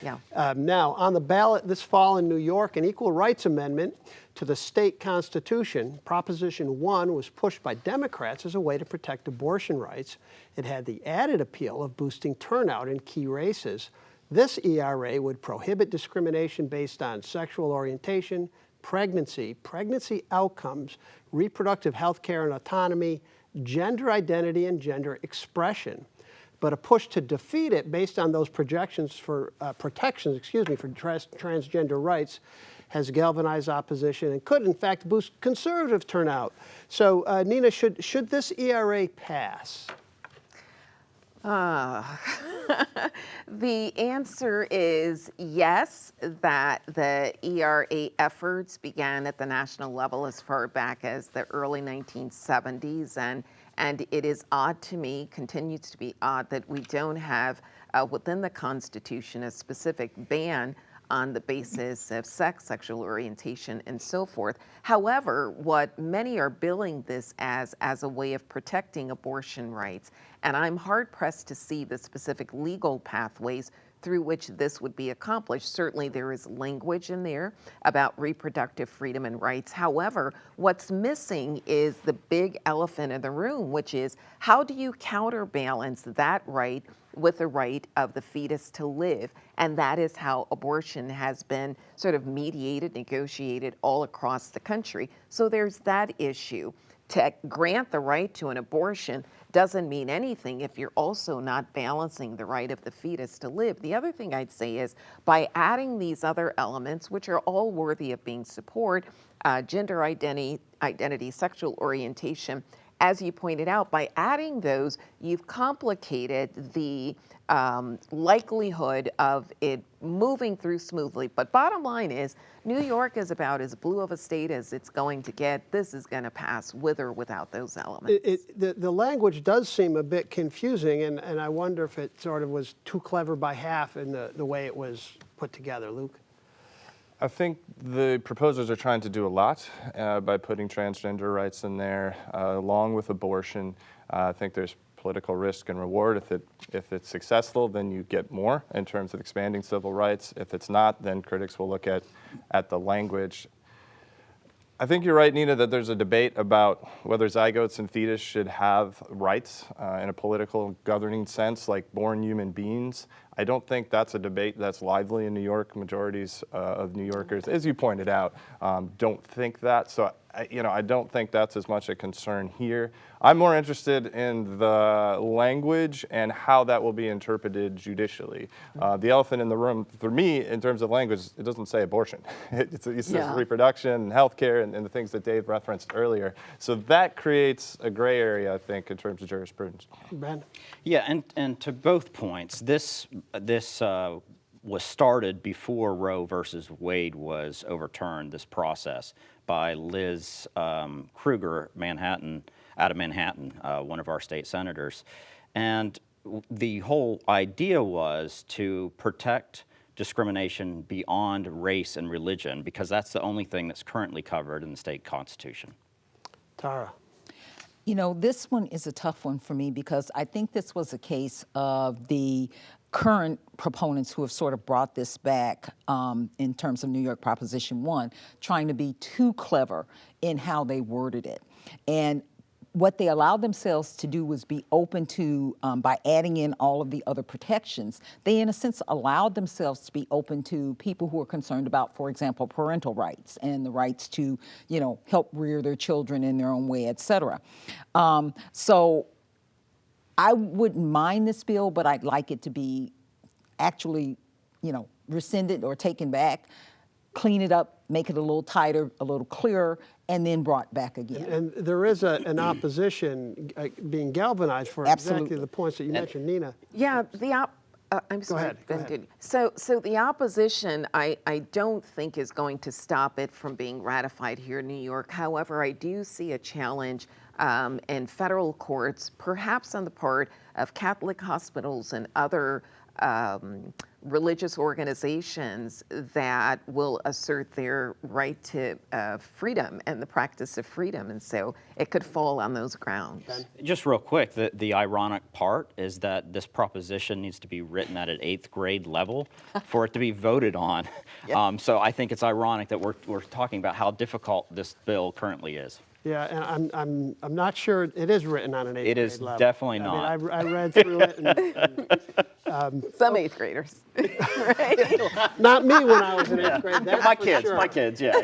Yeah. Now, on the ballot this fall in New York, an equal rights amendment to the state constitution, Proposition 1, was pushed by Democrats as a way to protect abortion rights. It had the added appeal of boosting turnout in key races. This ERA would prohibit discrimination based on sexual orientation, pregnancy outcomes, reproductive health care and autonomy, gender identity, and gender expression. But a push to defeat it based on those protections for transgender rights has galvanized opposition and could, in fact, boost conservative turnout. So, Nina, should this ERA pass? The answer is yes, that the ERA efforts began at the national level as far back as the early 1970s, and it is odd to me, continues to be odd, that we don't have within the Constitution a specific ban on the basis of sex, sexual orientation, and so forth. However, what many are billing this as a way of protecting abortion rights, and I'm hard-pressed to see the specific legal pathways through which this would be accomplished. Certainly there is language in there about reproductive freedom and rights. However, what's missing is the big elephant in the room, which is how do you counterbalance that right with the right of the fetus to live? And that is how abortion has been sort of mediated, negotiated all across the country. So there's that issue. To grant the right to an abortion doesn't mean anything if you're also not balancing the right of the fetus to live. The other thing I'd say is by adding these other elements, which are all worthy of being supported, gender identity, sexual orientation, as you pointed out, by adding those, you've complicated the likelihood of it moving through smoothly. But bottom line is, New York is about as blue of a state as it's going to get. This is going to pass with or without those elements. The language does seem a bit confusing, and I wonder if it sort of was too clever by half in the way it was put together. Luke? I think the proposers are trying to do a lot by putting transgender rights in there, along with abortion. I think there's political risk and reward. If it's successful, then you get more in terms of expanding civil rights. If it's not, then critics will look at the language. I think you're right, Nina, that there's a debate about whether zygotes and fetus should have rights in a political governing sense, like born human beings. I don't think that's a debate that's lively in New York. Majorities of New Yorkers, as you pointed out, don't think that. So, I don't think that's as much a concern here. I'm more interested in the language and how that will be interpreted judicially. The elephant in the room, for me, in terms of language, it doesn't say abortion. It says reproduction and healthcare and the things that Dave referenced earlier. So that creates a gray area, I think, in terms of jurisprudence. Ben? Yeah, and to both points, this was started before Roe versus Wade was overturned, this process, by Liz Kruger, out of Manhattan, one of our state senators. And the whole idea was to protect discrimination beyond race and religion, because that's the only thing that's currently covered in the state constitution. Tara? You know, this one is a tough one for me because I think this was a case of the current proponents who have sort of brought this back in terms of New York Proposition 1, trying to be too clever in how they worded it. And what they allowed themselves to do was be open to, by adding in all of the other protections, they in a sense allowed themselves to be open to people who are concerned about, for example, parental rights and the rights to, help rear their children in their own way, et cetera. So I wouldn't mind this bill, but I'd like it to be actually, rescinded or taken back, clean it up, make it a little tighter, a little clearer, and then brought back again. And there is an opposition being galvanized for exactly the points that you mentioned, Nina. Yeah, I'm sorry. Go ahead. So the opposition, I don't think is going to stop it from being ratified here in New York. However, I do see a challenge in federal courts, perhaps on the part of Catholic hospitals and other religious organizations that will assert their right to freedom and the practice of freedom. And so it could fall on those grounds. Just real quick, the ironic part is that this proposition needs to be written at an 8th grade level for it to be voted on. So I think it's ironic that we're talking about how difficult this bill currently is. Yeah, and I'm not sure it is written on an 8th grade level. It is definitely not. I mean, I read through it, and Some 8th graders, right? not me when I was in 8th grade. That's My for kids, sure. my kids, yeah.